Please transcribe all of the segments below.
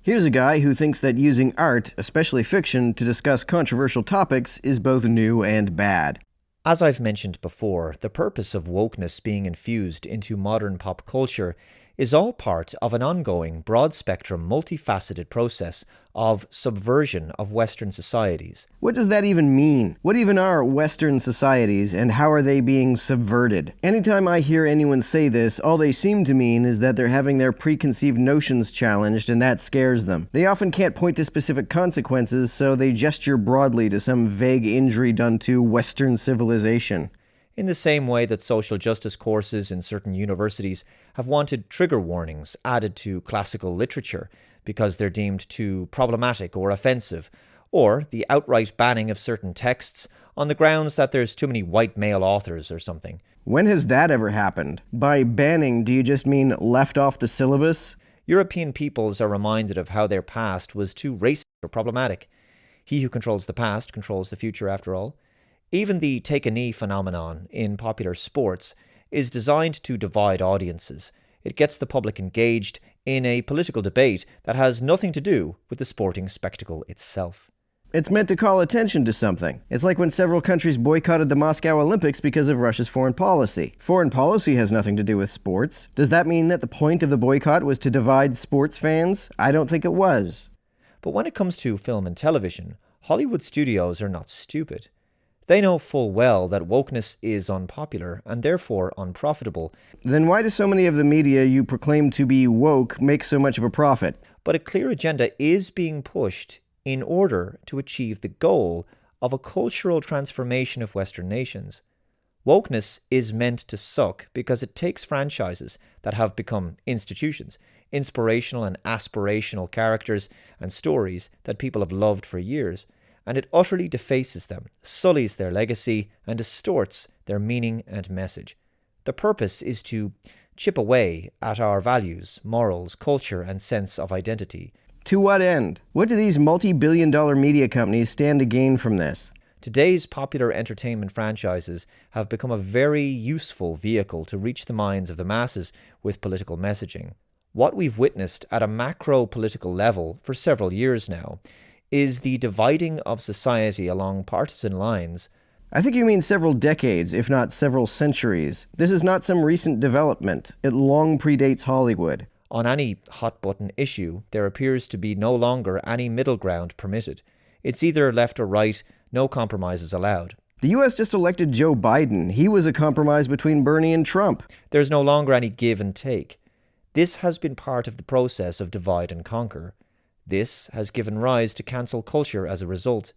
Here's a guy who thinks that using art, especially fiction, to discuss controversial topics is both new and bad. As I've mentioned before, the purpose of wokeness being infused into modern pop culture is all part of an ongoing, broad-spectrum, multifaceted process of subversion of Western societies. What does that even mean? What even are Western societies, and how are they being subverted? Anytime I hear anyone say this, all they seem to mean is that they're having their preconceived notions challenged, and that scares them. They often can't point to specific consequences, so they gesture broadly to some vague injury done to Western civilization. In the same way that social justice courses in certain universities have wanted trigger warnings added to classical literature because they're deemed too problematic or offensive, or the outright banning of certain texts on the grounds that there's too many white male authors or something. When has that ever happened? By banning, do you just mean left off the syllabus? European peoples are reminded of how their past was too racist or problematic. He who controls the past controls the future, after all. Even the take-a-knee phenomenon in popular sports is designed to divide audiences. It gets the public engaged in a political debate that has nothing to do with the sporting spectacle itself. It's meant to call attention to something. It's like when several countries boycotted the Moscow Olympics because of Russia's foreign policy. Foreign policy has nothing to do with sports. Does that mean that the point of the boycott was to divide sports fans? I don't think it was. But when it comes to film and television, Hollywood studios are not stupid. They know full well that wokeness is unpopular and therefore unprofitable. Then why do so many of the media you proclaim to be woke make so much of a profit? But a clear agenda is being pushed in order to achieve the goal of a cultural transformation of Western nations. Wokeness is meant to suck because it takes franchises that have become institutions, inspirational and aspirational characters and stories that people have loved for years, and it utterly defaces them, sullies their legacy, and distorts their meaning and message. The purpose is to chip away at our values, morals, culture, and sense of identity. To what end? What do these multi-billion-dollar media companies stand to gain from this? Today's popular entertainment franchises have become a very useful vehicle to reach the minds of the masses with political messaging. What we've witnessed at a macro-political level for several years now is the dividing of society along partisan lines. I think you mean several decades, if not several centuries. This is not some recent development. It long predates Hollywood. On any hot-button issue, there appears to be no longer any middle ground permitted. It's either left or right, no compromises allowed. The U.S. just elected Joe Biden. He was a compromise between Bernie and Trump. There's no longer any give and take. This has been part of the process of divide and conquer. This has given rise to cancel culture as a result.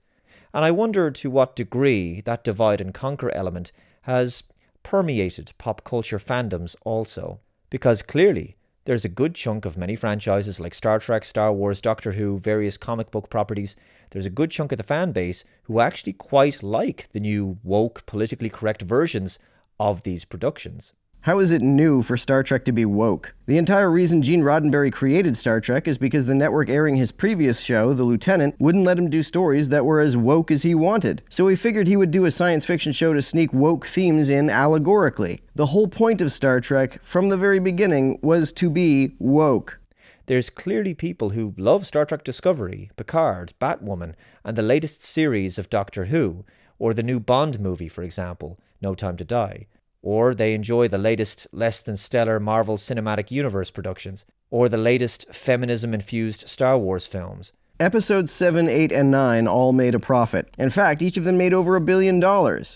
And I wonder to what degree that divide and conquer element has permeated pop culture fandoms also. Because clearly, there's a good chunk of many franchises like Star Trek, Star Wars, Doctor Who, various comic book properties. There's a good chunk of the fan base who actually quite like the new woke, politically correct versions of these productions. How is it new for Star Trek to be woke? The entire reason Gene Roddenberry created Star Trek is because the network airing his previous show, The Lieutenant, wouldn't let him do stories that were as woke as he wanted. So he figured he would do a science fiction show to sneak woke themes in allegorically. The whole point of Star Trek, from the very beginning, was to be woke. There's clearly people who love Star Trek Discovery, Picard, Batwoman, and the latest series of Doctor Who, or the new Bond movie, for example, No Time to Die. Or they enjoy the latest less-than-stellar Marvel Cinematic Universe productions, or the latest feminism-infused Star Wars films. Episodes 7, 8, and 9 all made a profit. In fact, each of them made over $1 billion.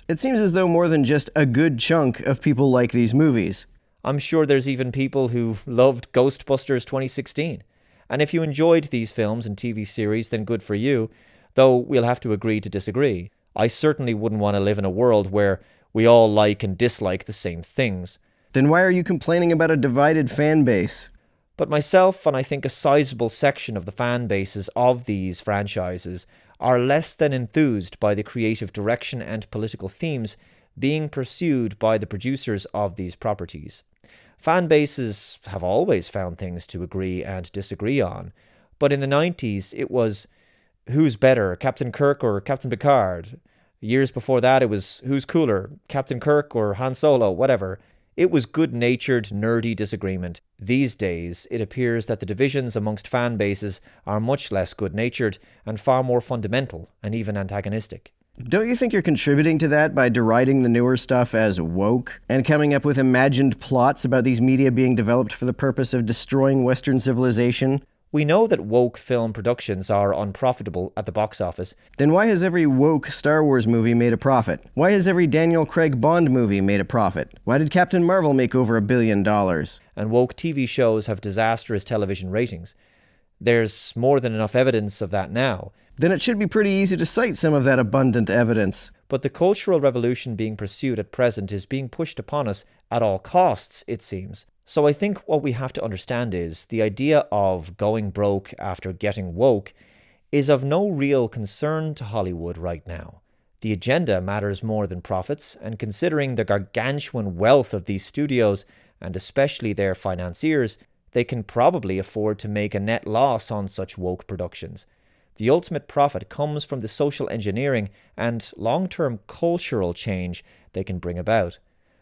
It seems as though more than just a good chunk of people like these movies. I'm sure there's even people who loved Ghostbusters 2016. And if you enjoyed these films and TV series, then good for you, though we'll have to agree to disagree. I certainly wouldn't want to live in a world where we all like and dislike the same things. Then why are you complaining about a divided fan base? But myself, and I think a sizable section of the fan bases of these franchises, are less than enthused by the creative direction and political themes being pursued by the producers of these properties. Fan bases have always found things to agree and disagree on, but in the 90s it was who's better, Captain Kirk or Captain Picard? Years before that, it was who's cooler, Captain Kirk or Han Solo, whatever. It was good-natured, nerdy disagreement. These days, it appears that the divisions amongst fan bases are much less good-natured and far more fundamental and even antagonistic. Don't you think you're contributing to that by deriding the newer stuff as woke and coming up with imagined plots about these media being developed for the purpose of destroying Western civilization? We know that woke film productions are unprofitable at the box office. Then why has every woke Star Wars movie made a profit? Why has every Daniel Craig Bond movie made a profit? Why did Captain Marvel make over $1 billion? And woke TV shows have disastrous television ratings. There's more than enough evidence of that now. Then it should be pretty easy to cite some of that abundant evidence. But the cultural revolution being pursued at present is being pushed upon us at all costs, it seems. So I think what we have to understand is the idea of going broke after getting woke is of no real concern to Hollywood right now. The agenda matters more than profits, and considering the gargantuan wealth of these studios, and especially their financiers, they can probably afford to make a net loss on such woke productions. The ultimate profit comes from the social engineering and long-term cultural change they can bring about.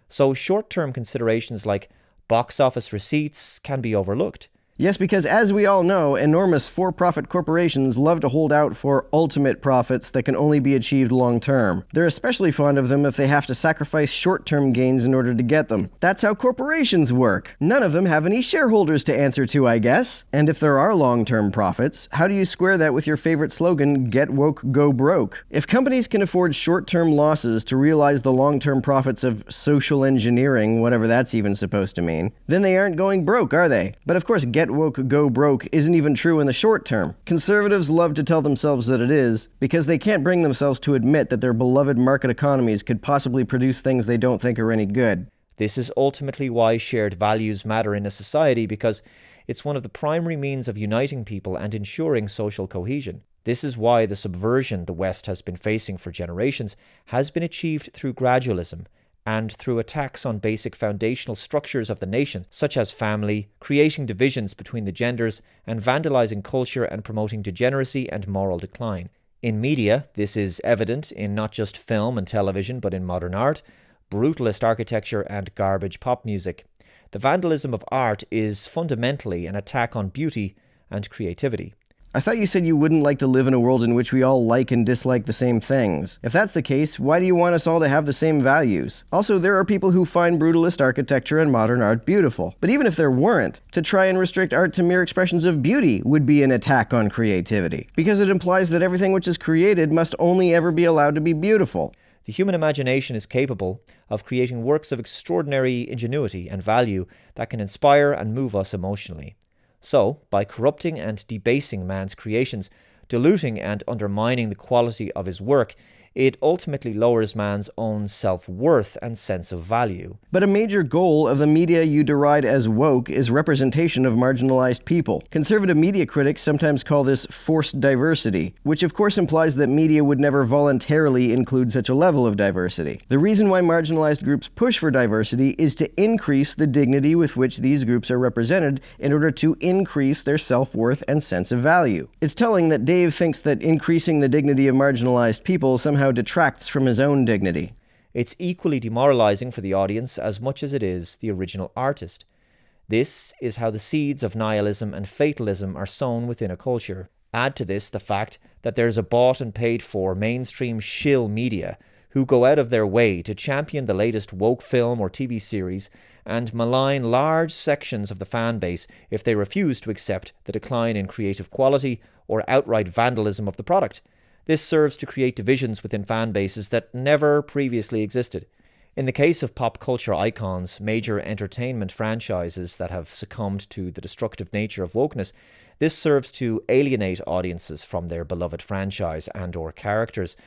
So short-term considerations like box office receipts can be overlooked. Yes, because as we all know, enormous for-profit corporations love to hold out for ultimate profits that can only be achieved long-term. They're especially fond of them if they have to sacrifice short-term gains in order to get them. That's how corporations work. None of them have any shareholders to answer to, I guess. And if there are long-term profits, how do you square that with your favorite slogan, get woke, go broke? If companies can afford short-term losses to realize the long-term profits of social engineering, whatever that's even supposed to mean, then they aren't going broke, are they? But of course, get woke, go broke isn't even true in the short term. Conservatives love to tell themselves that it is, because they can't bring themselves to admit that their beloved market economies could possibly produce things they don't think are any good. This is ultimately why shared values matter in a society, because it's one of the primary means of uniting people and ensuring social cohesion. This is why the subversion the West has been facing for generations has been achieved through gradualism, and through attacks on basic foundational structures of the nation, such as family, creating divisions between the genders, and vandalizing culture and promoting degeneracy and moral decline. In media, this is evident in not just film and television, but in modern art, brutalist architecture, and garbage pop music. The vandalism of art is fundamentally an attack on beauty and creativity. I thought you said you wouldn't like to live in a world in which we all like and dislike the same things. If that's the case, why do you want us all to have the same values? Also, there are people who find brutalist architecture and modern art beautiful. But even if there weren't, to try and restrict art to mere expressions of beauty would be an attack on creativity, because it implies that everything which is created must only ever be allowed to be beautiful. The human imagination is capable of creating works of extraordinary ingenuity and value that can inspire and move us emotionally. So, by corrupting and debasing man's creations, diluting and undermining the quality of his work, it ultimately lowers man's own self-worth and sense of value. But a major goal of the media you deride as woke is representation of marginalized people. Conservative media critics sometimes call this forced diversity, which of course implies that media would never voluntarily include such a level of diversity. The reason why marginalized groups push for diversity is to increase the dignity with which these groups are represented in order to increase their self-worth and sense of value. It's telling that Dave thinks that increasing the dignity of marginalized people somehow detracts from his own dignity. It's equally demoralizing for the audience as much as it is the original artist. This is how the seeds of nihilism and fatalism are sown within a culture. Add to this the fact that there's a bought and paid for mainstream shill media who go out of their way to champion the latest woke film or TV series and malign large sections of the fan base if they refuse to accept the decline in creative quality or outright vandalism of the product. This serves to create divisions within fan bases that never previously existed. In the case of pop culture icons, major entertainment franchises that have succumbed to the destructive nature of wokeness, this serves to alienate audiences from their beloved franchise and/or characters,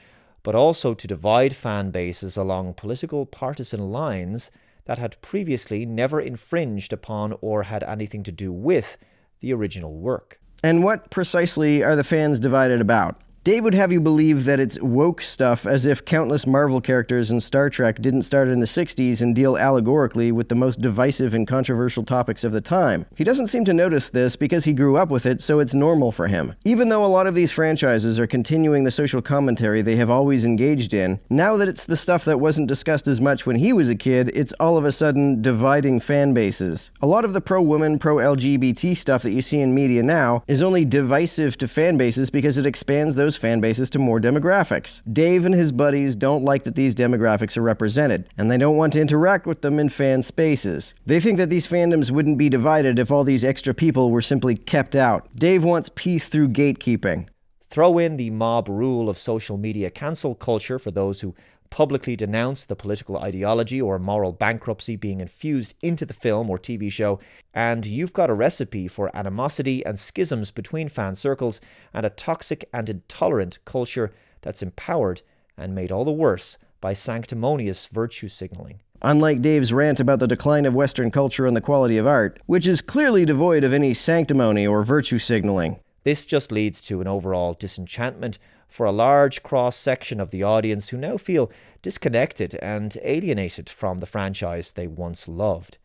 but also to divide fan bases along political partisan lines that had previously never infringed upon or had anything to do with the original work. And what precisely are the fans divided about? Dave would have you believe that it's woke stuff, as if countless Marvel characters in Star Trek didn't start in the 60s and deal allegorically with the most divisive and controversial topics of the time. He doesn't seem to notice this because he grew up with it, so it's normal for him. Even though a lot of these franchises are continuing the social commentary they have always engaged in, now that it's the stuff that wasn't discussed as much when he was a kid, it's all of a sudden dividing fan bases. A lot of the pro-woman, pro-LGBT stuff that you see in media now is only divisive to fan bases because it expands those fan bases to more demographics. Dave and his buddies don't like that these demographics are represented, and they don't want to interact with them in fan spaces. They think that these fandoms wouldn't be divided if all these extra people were simply kept out. Dave wants peace through gatekeeping. Throw in the mob rule of social media cancel culture for those who publicly denounce the political ideology or moral bankruptcy being infused into the film or TV show, and you've got a recipe for animosity and schisms between fan circles and a toxic and intolerant culture that's empowered and made all the worse by sanctimonious virtue signaling. Unlike Dave's rant about the decline of Western culture and the quality of art, which is clearly devoid of any sanctimony or virtue signaling. This just leads to an overall disenchantment for a large cross-section of the audience who now feel disconnected and alienated from the franchise they once loved.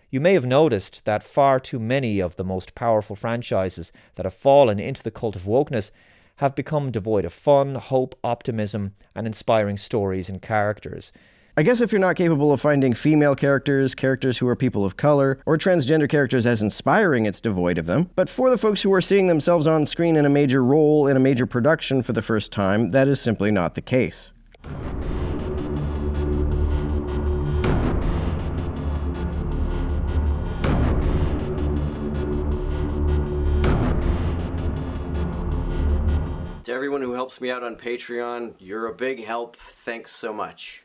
You may have noticed that far too many of the most powerful franchises that have fallen into the cult of wokeness have become devoid of fun, hope, optimism, and inspiring stories and characters. I guess if you're not capable of finding female characters, characters who are people of color, or transgender characters as inspiring, it's devoid of them. But for the folks who are seeing themselves on screen in a major role in a major production for the first time, that is simply not the case. To everyone who helps me out on Patreon, you're a big help. Thanks so much.